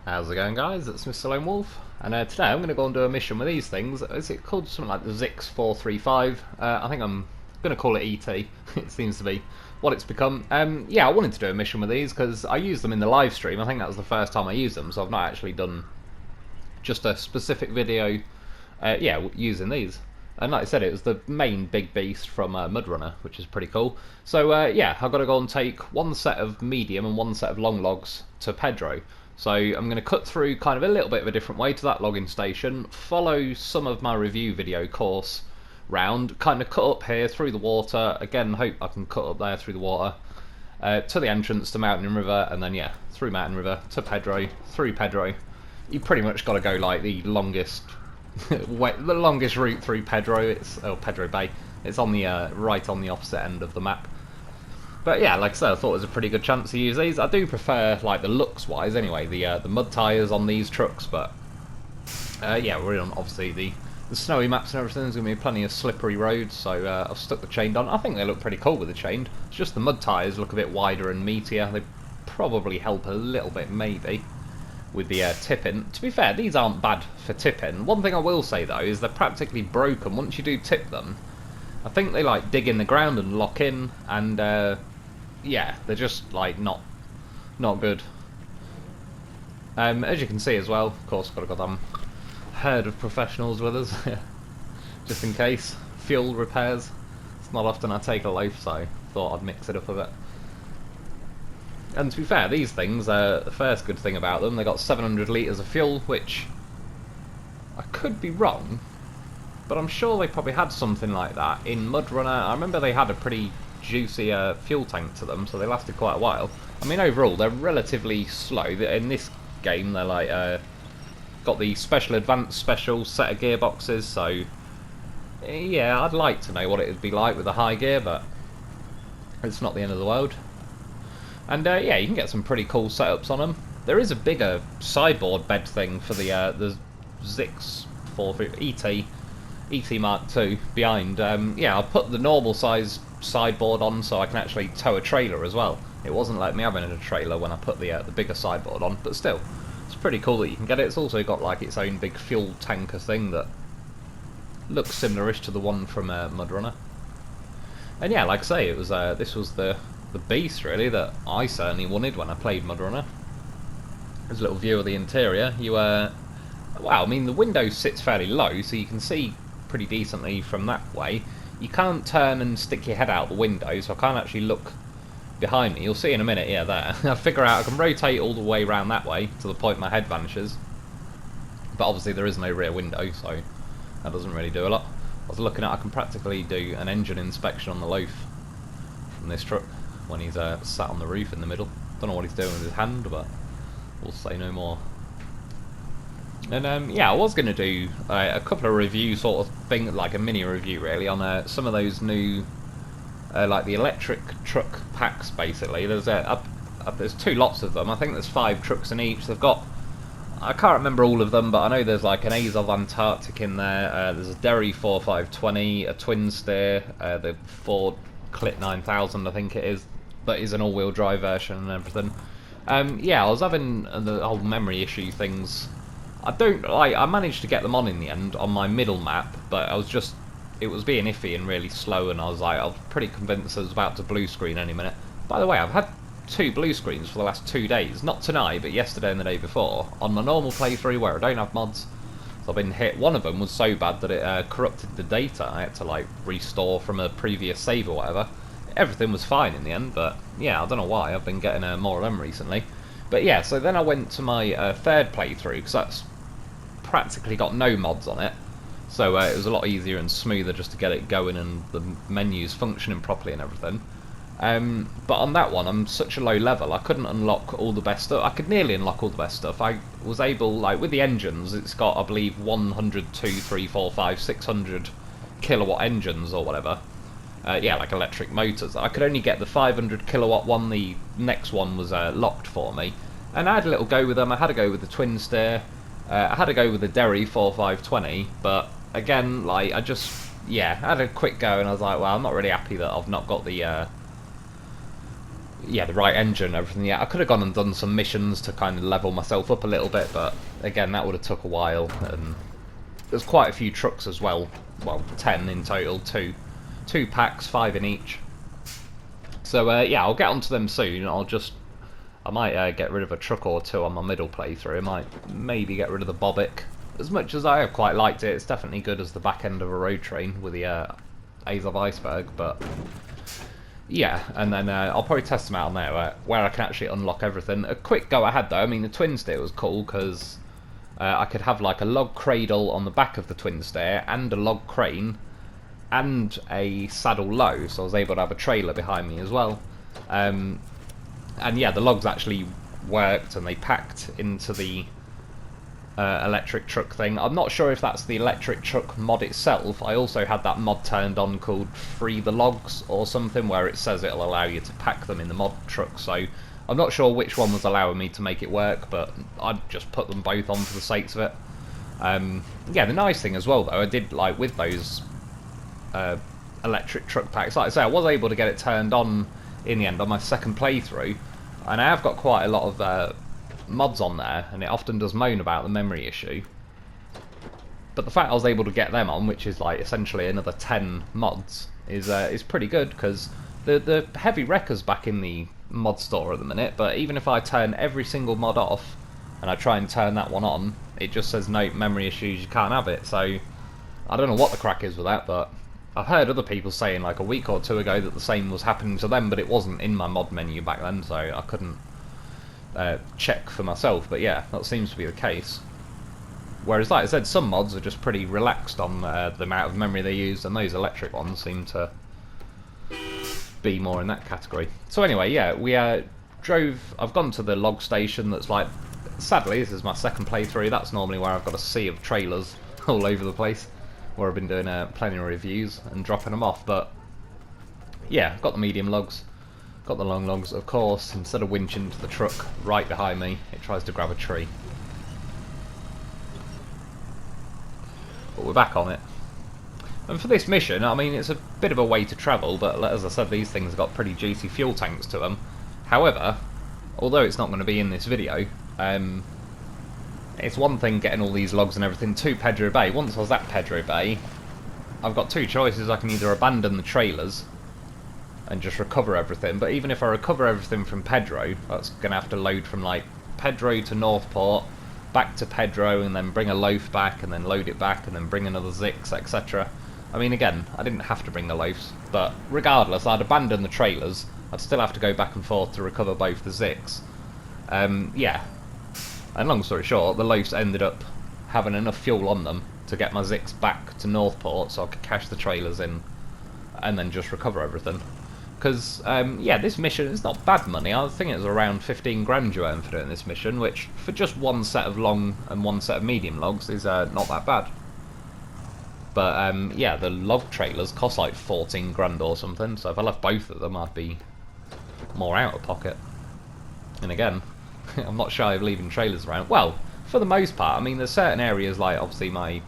How's it going, guys? It's Mr. Lone Wolf, and today I'm going to go and do a mission with these things. Is it called something like the Zikz 435? I think I'm going to call it ET. It seems to be what it's become. Yeah, I wanted to do a mission with these because I used them in the live stream. I think that was the first time I used them, so I've not actually done just a specific video, yeah, using these. And like I said, it was the main big beast from MudRunner, which is pretty cool. So yeah, I've got to go and take one set of medium and one set of long logs to Pedro. So I'm going to cut through kind of a little bit of a different way to that logging station, follow some of my review video course round, kind of cut up here through the water, again hope I can cut up there through the water, to the entrance to Mountain River, and then yeah, through Mountain River to Pedro, through Pedro. You pretty much got to go like the longest the longest route through Pedro. It's Pedro Bay. It's on the right on the opposite end of the map. But yeah, like I said, I thought it was a pretty good chance to use these. I do prefer, like, the looks-wise anyway, the mud tyres on these trucks, but yeah, we're on, obviously, the snowy maps and everything. There's going to be plenty of slippery roads, so I've stuck the chain on. I think they look pretty cool with the chain. It's just the mud tyres look a bit wider and meatier. They probably help a little bit, maybe, with the tipping. To be fair, these aren't bad for tipping. One thing I will say, though, is they're practically broken once you do tip them. I think they, like, dig in the ground and lock in, and yeah, they're just like not good. As you can see as well, of course, got a goddamn herd of professionals with us, just in case. Fuel repairs. It's not often I take a loaf, so thought I'd mix it up a bit. And to be fair, these things, the first good thing about them, they got 700 litres of fuel, which I could be wrong, but I'm sure they probably had something like that in MudRunner. I remember they had a pretty juicy fuel tank to them, so they lasted quite a while. I mean, overall, they're relatively slow. In this game, they're like got the special advanced special set of gearboxes, so yeah, I'd like to know what it would be like with a high gear, but it's not the end of the world. And yeah, you can get some pretty cool setups on them. There is a bigger sideboard bed thing for the Zikz 435 ET Mark II behind. Yeah, I'll put the normal size sideboard on so I can actually tow a trailer as well. It wasn't letting me have it in a trailer when I put the bigger sideboard on, but still, it's pretty cool that you can get it. It's also got like its own big fuel tanker thing that looks similar-ish to the one from MudRunner. And yeah, like I say, it was this was the beast really that I certainly wanted when I played MudRunner. There's a little view of the interior. You wow, I mean the window sits fairly low, so you can see pretty decently from that way. You can't turn and stick your head out the window, so I can't actually look behind me. You'll see in a minute, yeah, there. I figure out I can rotate all the way around that way to the point my head vanishes. But obviously there is no rear window, so that doesn't really do a lot. I was looking at, I can practically do an engine inspection on the loaf from this truck when he's sat on the roof in the middle. Don't know what he's doing with his hand, but we'll say no more. And yeah, I was going to do a couple of review sort of thing, like a mini review really, on some of those new, like the electric truck packs basically. There's two lots of them. I think there's 5 trucks in each. They've got, I can't remember all of them, but I know there's like an Azov Antarctic in there. There's a Derry 4520, a twin steer, the Ford Clit 9000 I think it is, that is an all-wheel drive version and everything. Yeah, I was having the whole memory issue things. I managed to get them on in the end on my middle map, but it was being iffy and really slow, and I was pretty convinced I was about to blue screen any minute. By the way, I've had 2 blue screens for the last 2 days, not tonight, but yesterday and the day before, on my normal playthrough where I don't have mods. So I've been hit. One of them was so bad that it corrupted the data. I had to like restore from a previous save or whatever. Everything was fine in the end, but yeah, I don't know why. I've been getting more of them recently. But yeah, so then I went to my 3rd playthrough, because that's practically got no mods on it, so it was a lot easier and smoother just to get it going and the menus functioning properly and everything. But on that one, I'm such a low level, I couldn't unlock all the best stuff. I could nearly unlock all the best stuff. I was able, like with the engines, it's got I believe 100, 2, 3, 4, 5, 600 kilowatt engines or whatever. Yeah, like electric motors. I could only get the 500 kilowatt one. The next one was locked for me, and I had a little go with them. I had a go with the twin steer. I had to go with the Derry 4520, but again, like, I had a quick go, and I was like, well, I'm not really happy that I've not got the yeah, the right engine and everything. Yeah, I could have gone and done some missions to kind of level myself up a little bit, but again, that would have took a while. And there's quite a few trucks as well. Well, 10 in total, two packs, 5 in each. So yeah, I'll get onto them soon. I might get rid of a truck or two on my middle playthrough. I might maybe get rid of the Bobic. As much as I have quite liked it, it's definitely good as the back end of a road train with the A's of Iceberg, but yeah, and then I'll probably test them out on there, where I can actually unlock everything. A quick go ahead though, I mean the twin steer was cool because I could have like a log cradle on the back of the twin steer and a log crane and a saddle low, so I was able to have a trailer behind me as well. And yeah, the logs actually worked and they packed into the electric truck thing. I'm not sure if that's the electric truck mod itself. I also had that mod turned on called Free the Logs or something, where it says it'll allow you to pack them in the mod truck, so I'm not sure which one was allowing me to make it work, but I'd just put them both on for the sakes of it. Yeah, the nice thing as well though, I did like with those electric truck packs, like I say, I was able to get it turned on in the end on my second playthrough, and I have got quite a lot of mods on there, and it often does moan about the memory issue. But the fact I was able to get them on, which is like essentially another 10 mods, is pretty good, because the heavy wrecker's back in the mod store at the minute, but even if I turn every single mod off and I try and turn that one on, it just says no memory issues, you can't have it. So I don't know what the crack is with that, but I've heard other people saying like a week or two ago that the same was happening to them, but it wasn't in my mod menu back then, so I couldn't check for myself. But yeah, that seems to be the case. Whereas, like I said, some mods are just pretty relaxed on the amount of memory they use, and those electric ones seem to be more in that category. So anyway, yeah, we drove. I've gone to the log station. That's like, sadly, this is my second playthrough. That's normally where I've got a sea of trailers all over the place, where I've been doing plenty of reviews and dropping them off. But yeah, I've got the medium logs. Got the long logs, of course. Instead of winching to the truck right behind me, it tries to grab a tree. But we're back on it. And for this mission, I mean, it's a bit of a way to travel, but as I said, these things have got pretty juicy fuel tanks to them. However, although it's not going to be in this video, it's one thing getting all these logs and everything to Pedro Bay. Once I was at Pedro Bay, I've got two choices. I can either abandon the trailers and just recover everything, but even if I recover everything from Pedro, that's going to have to load from like Pedro to Northport, back to Pedro, and then bring a loaf back, and then load it back, and then bring another Zikz, etc. I mean, again, I didn't have to bring the loafs, but regardless, I'd abandon the trailers. I'd still have to go back and forth to recover both the Zikz. Yeah, and long story short, the loafs ended up having enough fuel on them to get my Zikz back to Northport, so I could cash the trailers in, and then just recover everything. Because, yeah, this mission is not bad money. I think it was around 15 grand you earn for doing this mission, which, for just one set of long and one set of medium logs, is not that bad. But, yeah, the log trailers cost like 14 grand or something, so if I left both of them, I'd be more out of pocket. And again, I'm not shy of leaving trailers around. Well, for the most part, I mean, there's certain areas, like, obviously, my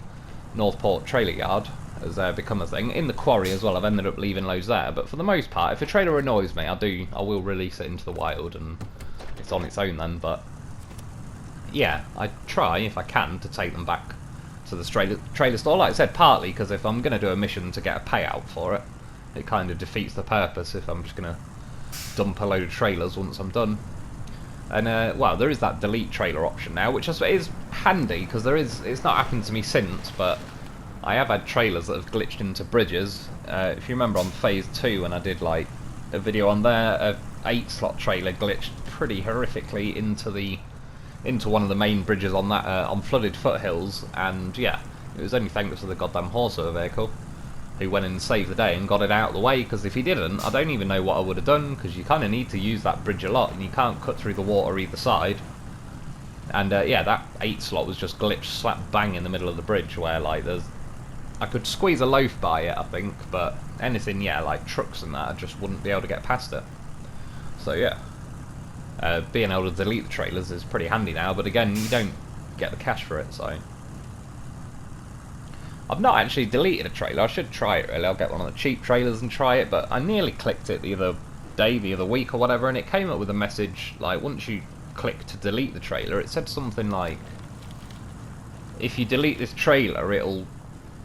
Northport trailer yard has become a thing. In the quarry as well, I've ended up leaving loads there, but for the most part, if a trailer annoys me, I will release it into the wild, and it's on its own then. But yeah, I try, if I can, to take them back to the trailer store. Like I said, partly because if I'm going to do a mission to get a payout for it, it kind of defeats the purpose if I'm just going to dump a load of trailers once I'm done. And well, there is that delete trailer option now, which is handy, because it's not happened to me since, but I have had trailers that have glitched into bridges. If you remember on Phase 2 when I did like a video on there, a 8-slot trailer glitched pretty horrifically into one of the main bridges on that on flooded foothills, and yeah, it was only thanks to the goddamn horse of a vehicle who went in and saved the day and got it out of the way, because if he didn't, I don't even know what I would have done, because you kind of need to use that bridge a lot and you can't cut through the water either side. And yeah, that 8-slot was just glitched slap bang in the middle of the bridge, where like I could squeeze a loaf by it, I think, but anything, yeah, like trucks and that, I just wouldn't be able to get past it. So yeah, being able to delete the trailers is pretty handy now, but again, you don't get the cash for it, so I've not actually deleted a trailer. I should try it really. I'll get one of the cheap trailers and try it, but I nearly clicked it the other day, the other week or whatever, and it came up with a message, like, once you click to delete the trailer, it said something like, if you delete this trailer, it'll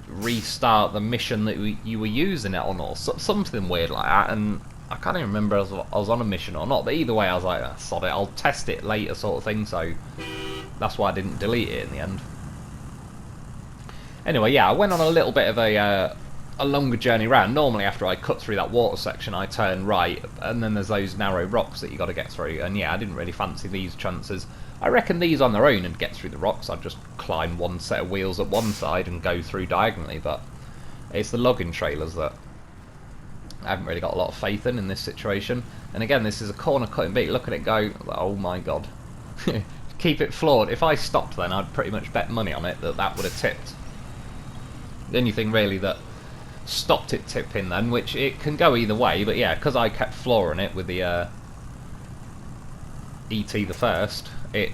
restart the mission that you were using it on, or something weird like that, and I can't even remember if I was on a mission or not, but either way I was like, oh, sod it, I'll test it later sort of thing, so that's why I didn't delete it in the end. Anyway, yeah, I went on a little bit of a longer journey round. Normally after I cut through that water section I turn right, and then there's those narrow rocks that you got to get through, and yeah, I didn't really fancy these chances. I reckon these on their own and get through the rocks, I'd just climb one set of wheels at one side and go through diagonally, but it's the logging trailers that I haven't really got a lot of faith in this situation. And again, this is a corner cutting beat. Look at it go. Oh my god. Keep it floored. If I stopped then, I'd pretty much bet money on it that would have tipped. The only thing really that stopped it tipping then, which it can go either way, but yeah, because I kept flooring it with the ET the first, it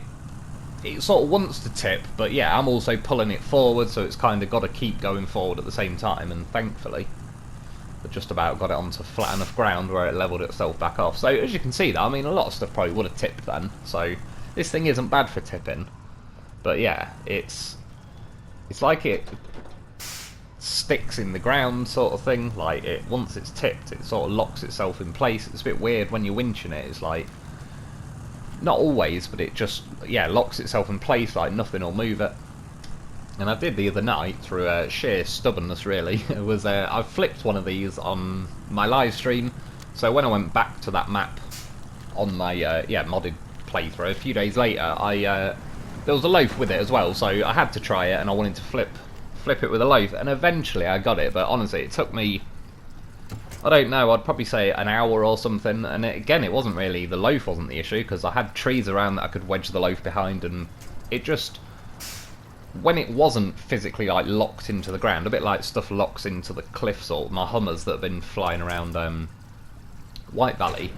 sort of wants to tip, but yeah, I'm also pulling it forward, so it's kind of got to keep going forward at the same time, and thankfully I just about got it onto flat enough ground where it levelled itself back off. So as you can see, I mean, a lot of stuff probably would have tipped then, so this thing isn't bad for tipping, but yeah, it's like it sticks in the ground sort of thing. Like, it, once it's tipped, it sort of locks itself in place. It's a bit weird when you're winching it. It's like, not always, but it just, yeah, locks itself in place, like nothing will move it. And I did the other night, through sheer stubbornness really, it was, I flipped one of these on my live stream, so when I went back to that map on my, yeah, modded playthrough, a few days later, there was a loaf with it as well, so I had to try it, and I wanted to flip it with a loaf, and eventually I got it, but honestly, it took me, I don't know, I'd probably say an hour or something, and again, it wasn't really, the loaf wasn't the issue, because I had trees around that I could wedge the loaf behind, and it just, when it wasn't physically like locked into the ground, a bit like stuff locks into the cliffs or my Hummers that have been flying around White Valley,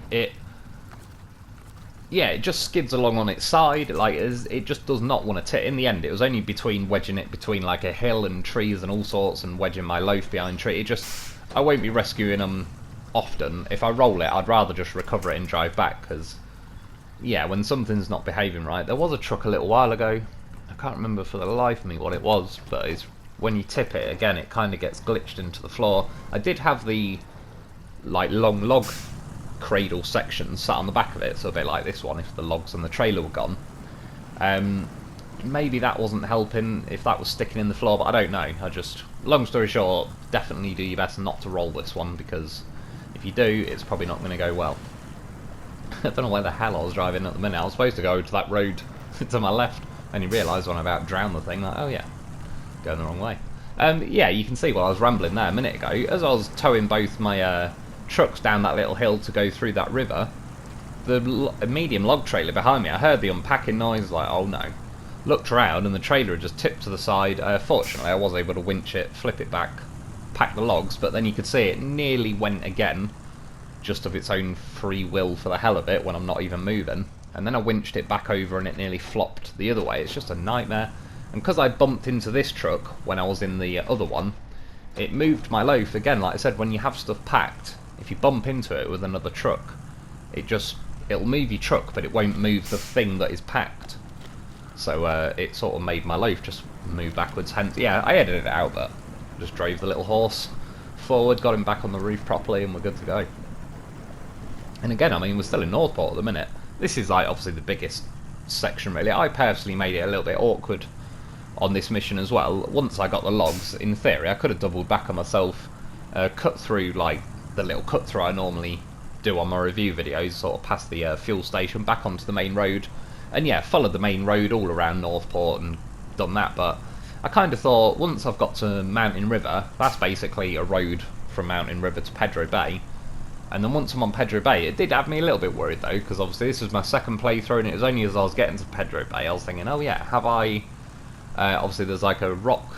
yeah, it just skids along on its side, like, it just does not want to tip. In the end, it was only between wedging it between like a hill and trees and all sorts, and wedging my loaf behind tree, it just, I won't be rescuing them often. If I roll it, I'd rather just recover it and drive back, because, yeah, when something's not behaving right, there was a truck a little while ago, I can't remember for the life of me what it was, but it's, when you tip it, again, it kind of gets glitched into the floor. I did have the, like, long log cradle section sat on the back of it, so a bit like this one if the logs and the trailer were gone. Maybe that wasn't helping if that was sticking in the floor, but I don't know. I just, long story short, definitely do your best not to roll this one, because if you do, it's probably not going to go well. I don't know where the hell I was driving at the minute. I was supposed to go to that road to my left, and you realise when I about drowned the thing, like, oh yeah, going the wrong way. Yeah, you can see while I was rambling there a minute ago, as I was towing both my trucks down that little hill to go through that river, the medium log trailer behind me, I heard the unpacking noise, like, oh no. Looked around and the trailer had just tipped to the side. Fortunately I was able to winch it, flip it back, pack the logs, but then you could see it nearly went again, just of its own free will for the hell of it, when I'm not even moving. And then I winched it back over and it nearly flopped the other way. It's just a nightmare. And because I bumped into this truck when I was in the other one, it moved my loaf. Again, like I said, when you have stuff packed, if you bump into it with another truck, it'll move your truck, but it won't move the thing that is packed. So it sort of made my loaf just move backwards. Hence, yeah, I edited it out, but just drove the little horse forward, got him back on the roof properly, and we're good to go. And again, I mean, we're still in Northport at the minute. This is like obviously the biggest section really. I personally made it a little bit awkward on this mission as well. Once I got the logs, in theory, I could have doubled back on myself, cut through like the little cut through I normally do on my review videos, sort of past the fuel station, back onto the main road, and yeah, followed the main road all around Northport and done that. But I kind of thought, once I've got to Mountain River, that's basically a road from Mountain River to Pedro Bay, and then once I'm on Pedro Bay, it did have me a little bit worried though, because obviously this was my second playthrough, and it was only as I was getting to Pedro Bay I was thinking, oh yeah, have I, obviously there's like a rock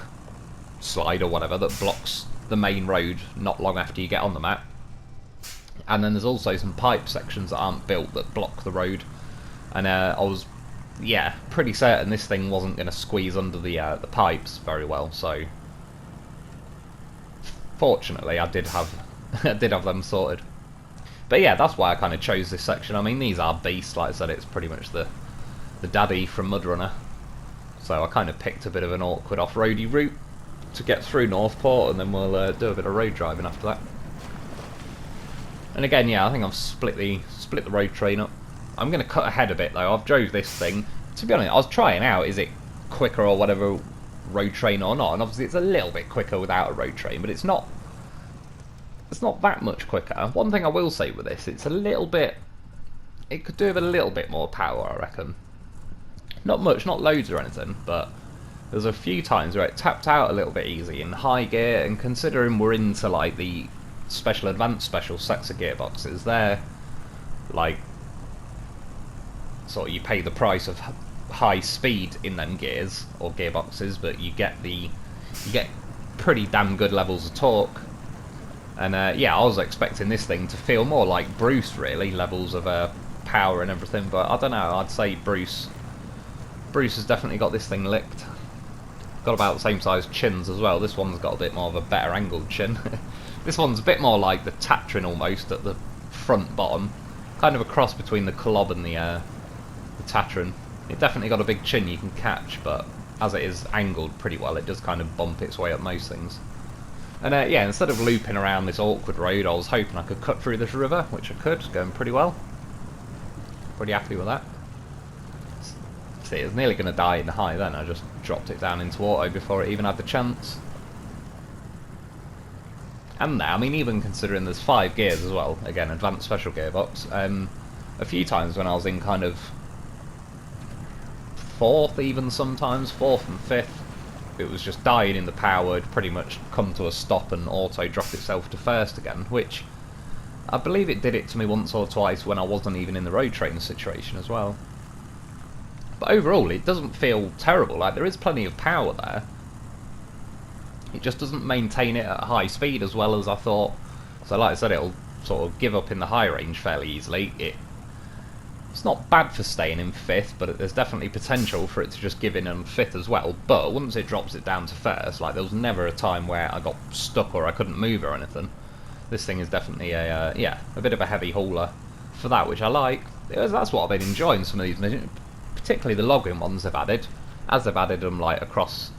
slide or whatever that blocks the main road not long after you get on the map, and then there's also some pipe sections that aren't built that block the road, and I was, yeah, pretty certain this thing wasn't going to squeeze under the pipes very well, so fortunately I did have I did have them sorted. But yeah, that's why I kind of chose this section. I mean, these are beasts. Like I said, it's pretty much the daddy from Mudrunner. So I kind of picked a bit of an awkward off-roady route to get through Northport, and then we'll do a bit of road driving after that. And again, yeah, I think I've split the road train up. I'm going to cut ahead a bit though. I've drove this thing. To be honest, I was trying out, is it quicker or whatever road train or not? And obviously it's a little bit quicker without a road train, but it's not that much quicker. One thing I will say with this, it's a little bit, it could do with a little bit more power, I reckon. Not much, not loads or anything, but there's a few times where it tapped out a little bit easy in high gear, and considering we're into like the special advanced special sets of gearboxes, they're like sort of, you pay the price of high speed in them gears or gearboxes, but you get pretty damn good levels of torque. And yeah, I was expecting this thing to feel more like Bruce, really, levels of power and everything, but I don't know, I'd say Bruce has definitely got this thing licked. Got about the same size chins as well. This one's got a bit more of a better angled chin. This one's a bit more like the Tatran almost at the front bottom, kind of a cross between the Colob and the Tatran. It definitely got a big chin you can catch, but as it is angled pretty well, it does kind of bump its way up most things. And yeah, instead of looping around this awkward road, I was hoping I could cut through this river, which I could, going pretty well. Pretty happy with that. See, it was nearly going to die in the high then, I just dropped it down into auto before it even had the chance. And now, I mean, even considering there's 5 gears as well, again, advanced special gearbox, a few times when I was in kind of 4th even sometimes, 4th and 5th, it was just dying in the power, it'd pretty much come to a stop and auto drop itself to 1st again, which I believe it did it to me once or twice when I wasn't even in the road train situation as well. But overall, it doesn't feel terrible, like there is plenty of power there. It just doesn't maintain it at high speed as well as I thought. So like I said, it'll sort of give up in the high range fairly easily. It's not bad for staying in 5th, but there's definitely potential for it to just give in on 5th as well. But once it drops it down to 1st, like there was never a time where I got stuck or I couldn't move or anything. This thing is definitely a yeah, a bit of a heavy hauler for that, which I like. That's what I've been enjoying, some of these missions, particularly the logging ones they've added, as they've added them like across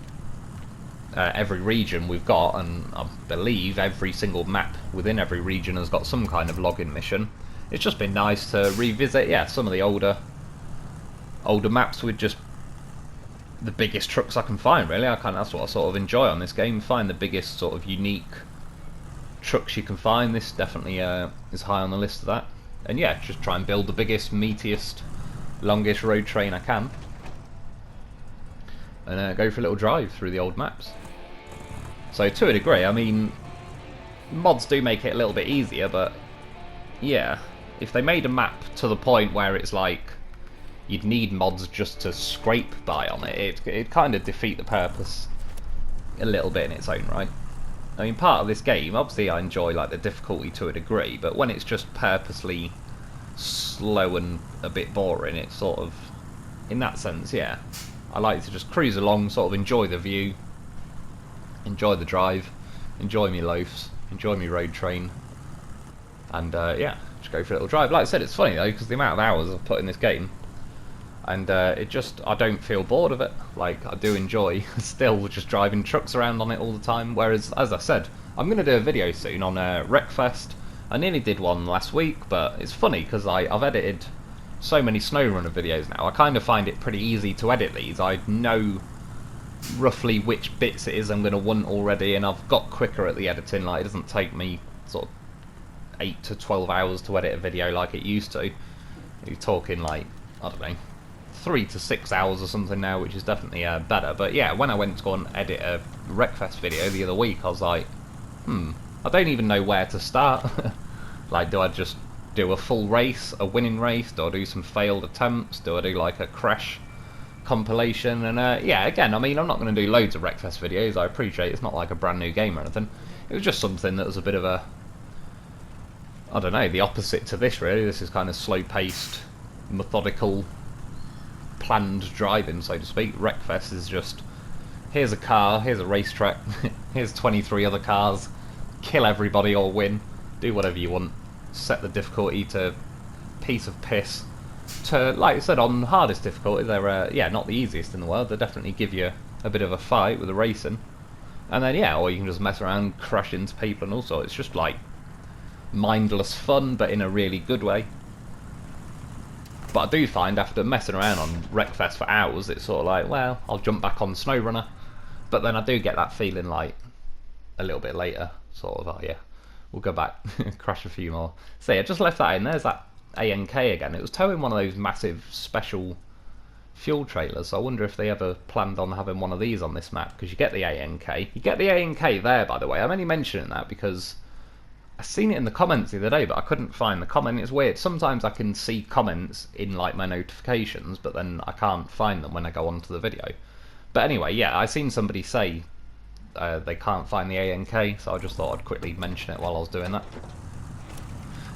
every region we've got, and I believe every single map within every region has got some kind of logging mission. It's just been nice to revisit, yeah, some of the older maps with just the biggest trucks I can find, really. That's what I sort of enjoy on this game, find the biggest sort of unique trucks you can find. This definitely is high on the list of that. And yeah, just try and build the biggest, meatiest, longest road train I can. And go for a little drive through the old maps. So to a degree, I mean, mods do make it a little bit easier, but yeah, if they made a map to the point where it's like you'd need mods just to scrape by on it, it'd kind of defeat the purpose a little bit in its own right. I mean, part of this game, obviously I enjoy like the difficulty to a degree, but when it's just purposely slow and a bit boring, it's sort of, in that sense, yeah, I like to just cruise along, sort of enjoy the view, enjoy the drive, enjoy me loafs, enjoy me road train, and yeah, just go for a little drive. Like I said, it's funny though, because the amount of hours I've put in this game, and it just, I don't feel bored of it. Like, I do enjoy still just driving trucks around on it all the time, whereas, as I said, I'm going to do a video soon on Wreckfest. I nearly did one last week, but it's funny because I've edited so many SnowRunner videos now. I kind of find it pretty easy to edit these. I know roughly which bits it is I'm going to want already, and I've got quicker at the editing. Like, it doesn't take me sort of 8 to 12 hours to edit a video like it used to. You're talking like, I don't know, 3 to 6 hours or something now, which is definitely better. But yeah, when I went to go and edit a Wreckfest video the other week, I was like, I don't even know where to start. Like, do I just do a full race, a winning race? Do I do some failed attempts? Do I do like a crash compilation? And yeah, again, I mean, I'm not going to do loads of Wreckfest videos. I appreciate it's not like a brand new game or anything. It was just something that was a bit of a, I don't know, the opposite to this really. This is kind of slow-paced, methodical, planned driving, so to speak. Wreckfest is just, here's a car, here's a racetrack, here's 23 other cars, kill everybody or win, do whatever you want. set the difficulty to piece of piss. To, like I said, on hardest difficulty, they're yeah, not the easiest in the world. They definitely give you a bit of a fight with the racing. And then yeah, or you can just mess around, crash into people and all sorts. It's just like mindless fun, but in a really good way. But I do find after messing around on Wreckfest for hours, it's sort of like, well, I'll jump back on SnowRunner. But then I do get that feeling like a little bit later, sort of, oh yeah, we'll go back, crash a few more. So yeah, just left that in. There's that ANK again. It was towing one of those massive special fuel trailers, so I wonder if they ever planned on having one of these on this map, because you get the ANK. You get the ANK there, by the way. I'm only mentioning that because I seen it in the comments the other day, but I couldn't find the comment. It's weird. Sometimes I can see comments in like my notifications, but then I can't find them when I go onto the video. But anyway, yeah, I seen somebody say they can't find the ANK, so I just thought I'd quickly mention it while I was doing that.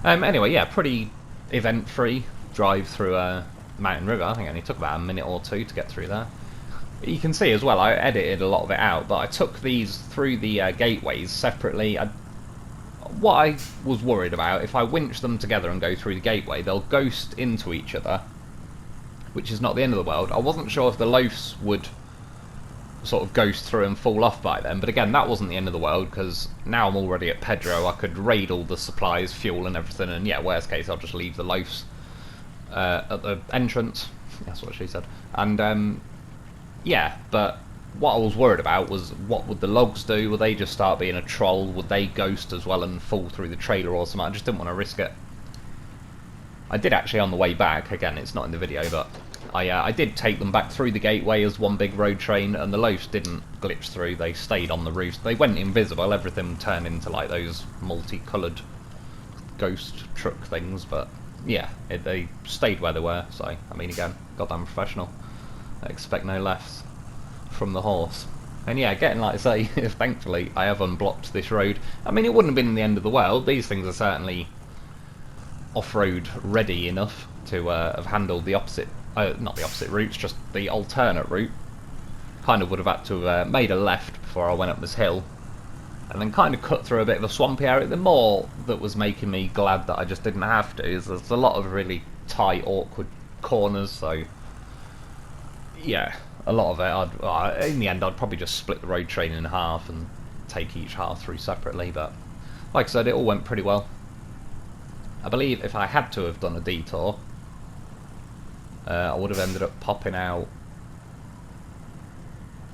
Anyway, yeah, pretty event-free drive through Mountain River. I think it only took about a minute or two to get through there. You can see as well, I edited a lot of it out, but I took these through the gateways separately. What I was worried about, if I winch them together and go through the gateway, they'll ghost into each other, which is not the end of the world. I wasn't sure if the loafs would sort of ghost through and fall off by then, but again, that wasn't the end of the world, because now I'm already at Pedro. I could raid all the supplies, fuel and everything, and yeah, worst case I'll just leave the loafs at the entrance. That's what she said. And yeah, but what I was worried about was, what would the logs do? Would they just start being a troll? Would they ghost as well and fall through the trailer or something? I just didn't want to risk it. I did actually on the way back, again it's not in the video, but I did take them back through the gateway as one big road train, and the loafs didn't glitch through. They stayed on the roofs. They went invisible. Everything turned into like those multicoloured ghost truck things, but yeah, they stayed where they were. So I mean, again, goddamn professional. I expect no less from the horse. And yeah, getting, like I say, thankfully I have unblocked this road. I mean, it wouldn't have been the end of the world. These things are certainly off-road ready enough to have handled the opposite, not the opposite routes, just the alternate route. Kind of would have had to have made a left before I went up this hill, and then kind of cut through a bit of a swampy area. The more that was making me glad that I just didn't have to is there's a lot of really tight, awkward corners, so yeah, a lot of it, in the end I'd probably just split the road train in half and take each half through separately, but like I said, it all went pretty well. I believe if I had to have done a detour, I would have ended up popping out,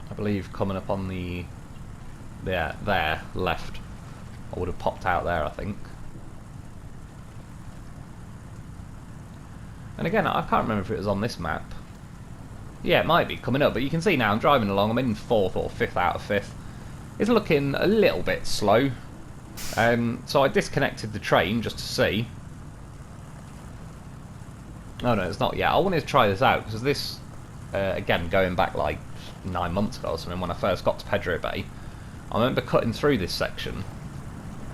I believe coming up on the, there, left. I would have popped out there, I think. And again, I can't remember if it was on this map. Yeah, it might be coming up, but you can see now I'm driving along, I'm in 4th or 5th out of 5th. It's looking a little bit slow. So I disconnected the train just to see. Oh no, it's not yet. I wanted to try this out, because this, again, going back like 9 months ago or something, when I first got to Pedro Bay, I remember cutting through this section,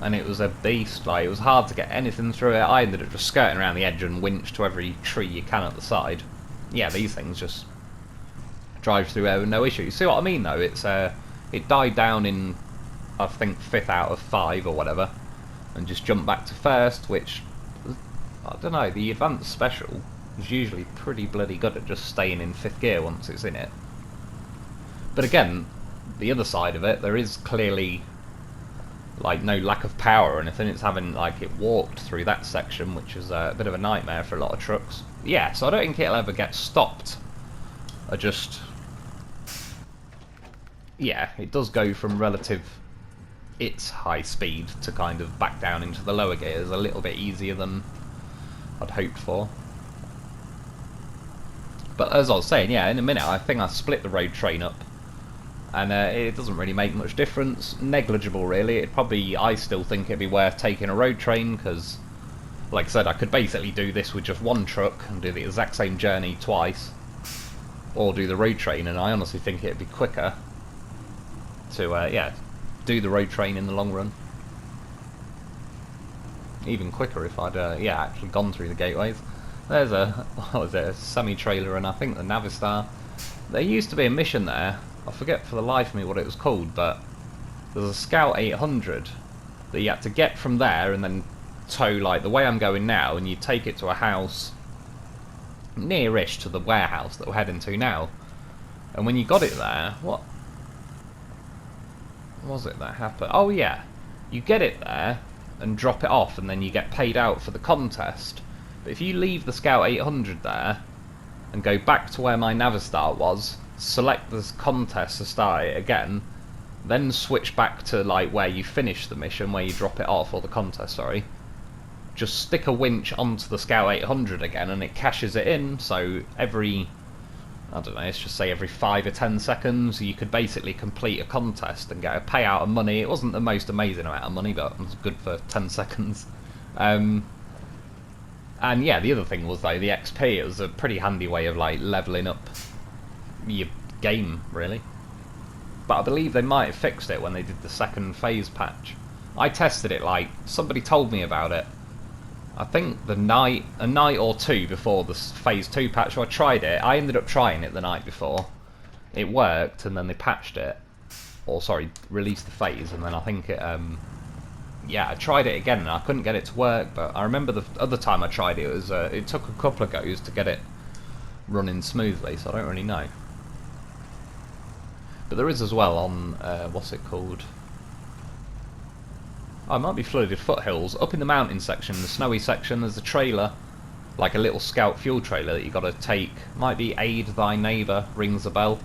and it was a beast. Like, it was hard to get anything through it. I ended up just skirting around the edge and winch to every tree you can at the side. Yeah, these things just drive through there with no issue. You see what I mean though? It's it died down in, I think, 5th out of 5 or whatever, and just jumped back to 1st, which, I don't know, the advanced special is usually pretty bloody good at just staying in 5th gear once it's in it. But again, the other side of it, there is clearly like no lack of power or anything. It's having, like, it walked through that section, which is a bit of a nightmare for a lot of trucks. Yeah, so I don't think it'll ever get stopped. I just, yeah, it does go from relative its high speed to kind of back down into the lower gears a little bit easier than I'd hoped for. But as I was saying, yeah, in a minute I think I split the road train up, and it doesn't really make much difference. Negligible, really. It probably, I still think it'd be worth taking a road train, because, like I said, I could basically do this with just one truck and do the exact same journey twice, or do the road train, and I honestly think it'd be quicker to, yeah, do the road train in the long run. Even quicker if I'd, yeah, actually gone through the gateways. There's a, what was it, a semi-trailer and I think the Navistar. There used to be a mission there, I forget for the life of me what it was called, but there's a Scout 800 that you had to get from there and then tow like the way I'm going now, and you take it to a house near-ish to the warehouse that we're heading to now. And when you got it there, what was it that happened? Oh yeah, you get it there and drop it off, and then you get paid out for the contest. But if you leave the Scout 800 there and go back to where my Navistar was, select the contest to start it again, then switch back to like where you finish the mission, where you drop it off, or the contest, sorry. Just stick a winch onto the Scout 800 again and it cashes it in, so every, I don't know, let's just say every 5 or 10 seconds you could basically complete a contest and get a payout of money. It wasn't the most amazing amount of money, but it was good for 10 seconds. And yeah, the other thing was though, the XP, it was a pretty handy way of like levelling up your game, really. But I believe they might have fixed it when they did the second phase patch. I tested it, like, somebody told me about it, I think a night or two before the phase 2 patch. So I tried it. I ended up trying it the night before. It worked, and then they patched it. Or, sorry, released the phase, and then I think it, yeah, I tried it again, and I couldn't get it to work, but I remember the other time I tried it, it took a couple of goes to get it running smoothly, so I don't really know. But there is as well on, what's it called? Oh, it might be Flooded Foothills. Up in the mountain section, the snowy section, there's a trailer, like a little scout fuel trailer that you got to take. Might be Aid Thy Neighbour, rings a bell.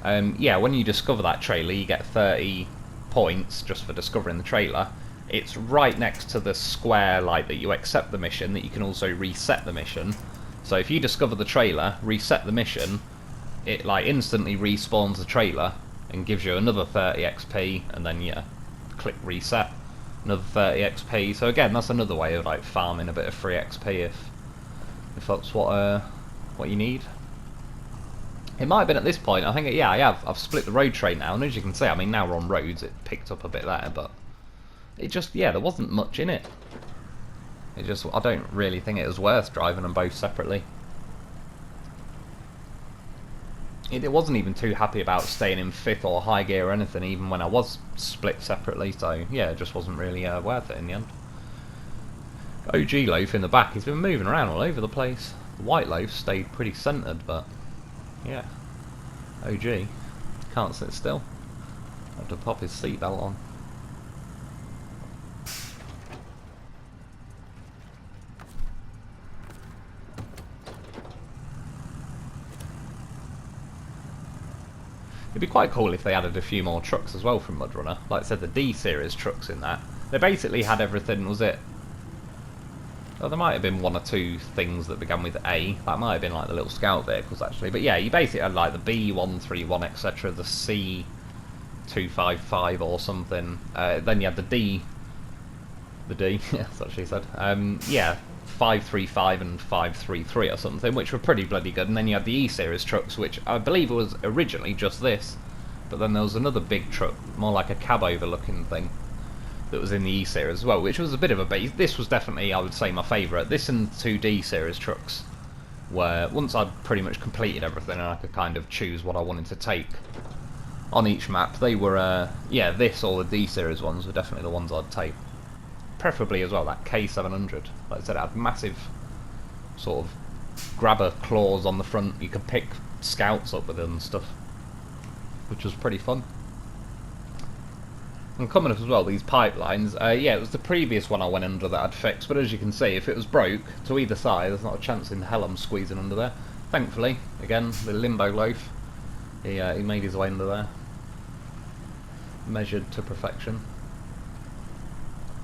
Yeah, when you discover that trailer, you get 30 points just for discovering the trailer. It's right next to the square, like, that you accept the mission, that you can also reset the mission. So if you discover the trailer, reset the mission, it like instantly respawns the trailer and gives you another 30 XP, and then yeah, click reset, another 30 XP. So again, that's another way of like farming a bit of free XP if that's what you need. It might have been at this point. I think yeah, I've split the road tray now, and as you can see, I mean now we're on roads. It picked up a bit there, but it just, yeah, there wasn't much in it. It just, I don't really think it was worth driving them both separately. It wasn't even too happy about staying in 5th or high gear or anything, even when I was split separately, so yeah, it just wasn't really worth it in the end. OG Loaf in the back, he's been moving around all over the place. The White Loaf stayed pretty centred, but yeah, OG can't sit still. Have to pop his seatbelt on. It'd be quite cool if they added a few more trucks as well from MudRunner. Like I said, the D series trucks in that. They basically had everything, was it? Oh, there might have been 1 or 2 things that began with A. That might have been like the little scout vehicles actually. But yeah, you basically had like the B131, etc., the C255 or something. Then you had the D, yeah, that's what she said. Yeah, 535 and 533 or something, which were pretty bloody good. And then you had the E-Series trucks, which I believe was originally just this, but then there was another big truck, more like a cab-over looking thing, that was in the E-Series as well, which was a bit of a base. This was definitely, I would say, my favourite. This and 2 D-Series trucks were, once I'd pretty much completed everything and I could kind of choose what I wanted to take on each map, they were, yeah, this or the D-Series ones were definitely the ones I'd take. Preferably as well that K700. Like I said, it had massive sort of grabber claws on the front. You could pick scouts up with it and stuff, which was pretty fun. And coming up as well, these pipelines. Yeah, it was the previous one I went under that I'd fixed, but as you can see, if it was broke to either side, there's not a chance in hell I'm squeezing under there. Thankfully, again, the Limbo Loaf, he made his way under there. Measured to perfection.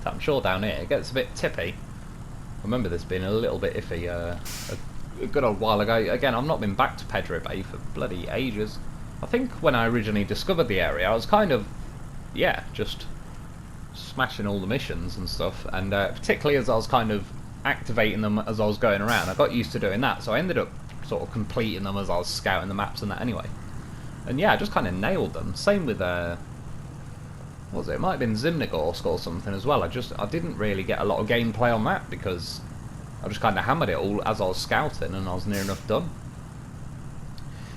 I'm sure down here it gets a bit tippy. I remember this being a little bit iffy a good old while ago. Again, I've not been back to Pedro Bay for bloody ages. I think when I originally discovered the area, I was kind of, yeah, just smashing all the missions and stuff, and particularly as I was kind of activating them as I was going around, I got used to doing that, so I ended up sort of completing them as I was scouting the maps and that anyway. And yeah, I just kind of nailed them. Same with what was it? It might have been Zimnegorsk or something as well. I didn't really get a lot of gameplay on that because I just kind of hammered it all as I was scouting and I was near enough done.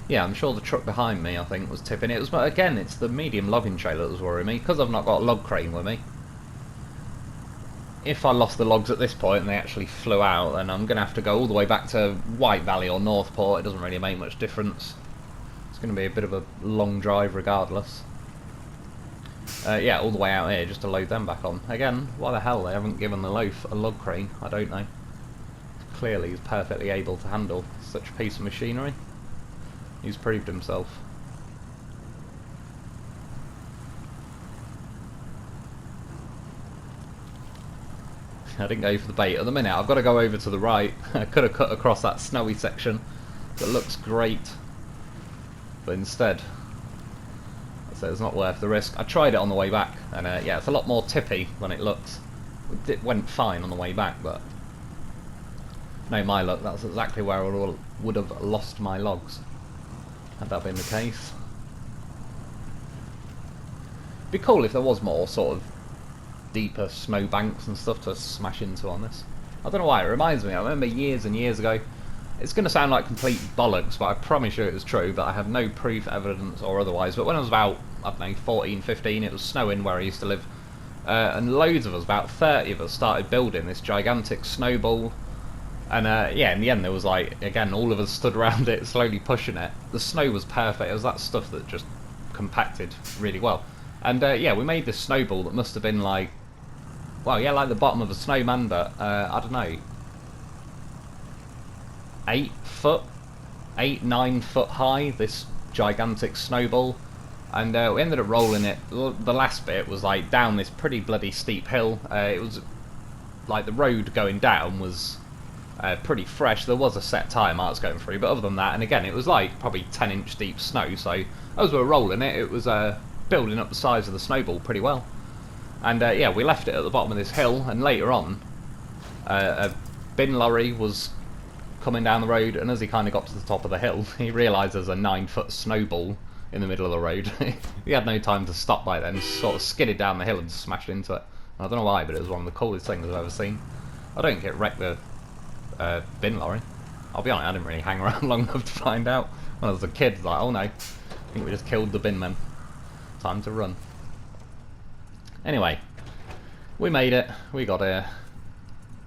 Yeah, I'm sure the truck behind me, I think, was tipping. It was, but again, it's the medium logging trailer that was worrying me because I've not got a log crane with me. if I lost the logs at this point and they actually flew out, then I'm going to have to go all the way back to White Valley or Northport. It doesn't really make much difference. It's going to be a bit of a long drive regardless. Yeah, all the way out here just to load them back on. Again, why the hell they haven't given the loaf a log crane, I don't know. Clearly he's perfectly able to handle such a piece of machinery. He's proved himself. I didn't go for the bait at the minute. I've got to go over to the right. I could have cut across that snowy section that looks great, but instead so it's not worth the risk. I tried it on the way back, and yeah, it's a lot more tippy than it looks. It went fine on the way back, but no, my luck, that's exactly where I would have lost my logs had that been the case. It'd be cool if there was more sort of deeper snow banks and stuff to smash into on this. I don't know why, it reminds me, I remember years and years ago, it's going to sound like complete bollocks, but I promise you it was true, but I have no proof, evidence or otherwise, but when I was about, I don't know, 14, 15, it was snowing where I used to live, and loads of us, about 30 of us, started building this gigantic snowball, and yeah, in the end there was like, again, all of us stood around it, slowly pushing it. The snow was perfect, it was that stuff that just compacted really well. And yeah, we made this snowball that must have been like, well, yeah, like the bottom of a snowman, but I don't know, 9 foot high, this gigantic snowball. And we ended up rolling it. The last bit was like down this pretty bloody steep hill. It was like the road going down was pretty fresh. There was a set tire marks going through, but other than that, and again, it was like probably 10-inch deep snow, so as we were rolling it, it was building up the size of the snowball pretty well. And yeah, we left it at the bottom of this hill, and later on a bin lorry was coming down the road, and as he kind of got to the top of the hill, he realised there's a 9-foot snowball in the middle of the road. He had no time to stop by then, sort of skidded down the hill and smashed into it. I don't know why, but it was one of the coolest things I've ever seen. I don't get wrecked the bin lorry. I'll be honest, I didn't really hang around long enough to find out. When I was a kid, I was like, oh no, I think we just killed the bin man. Time to run. Anyway, we made it. We got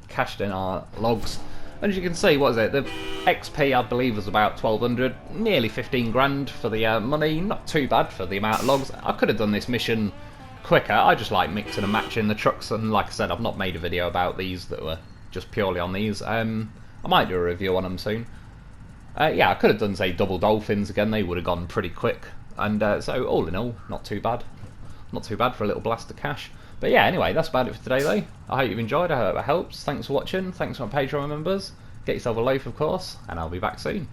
cashed in our logs. And as you can see, what is it? The XP, I believe, was about 1200, nearly 15 grand for the money. Not too bad for the amount of logs. I could have done this mission quicker. I just like mixing and matching the trucks, and like I said, I've not made a video about these that were just purely on these. I might do a review on them soon. Yeah, I could have done, say, double dolphins again. They would have gone pretty quick. And so, all in all, not too bad. Not too bad for a little blast of cash. But yeah, anyway, that's about it for today though. I hope you've enjoyed, I hope it helps. Thanks for watching, thanks to my Patreon members. Get yourself a loaf, of course, and I'll be back soon.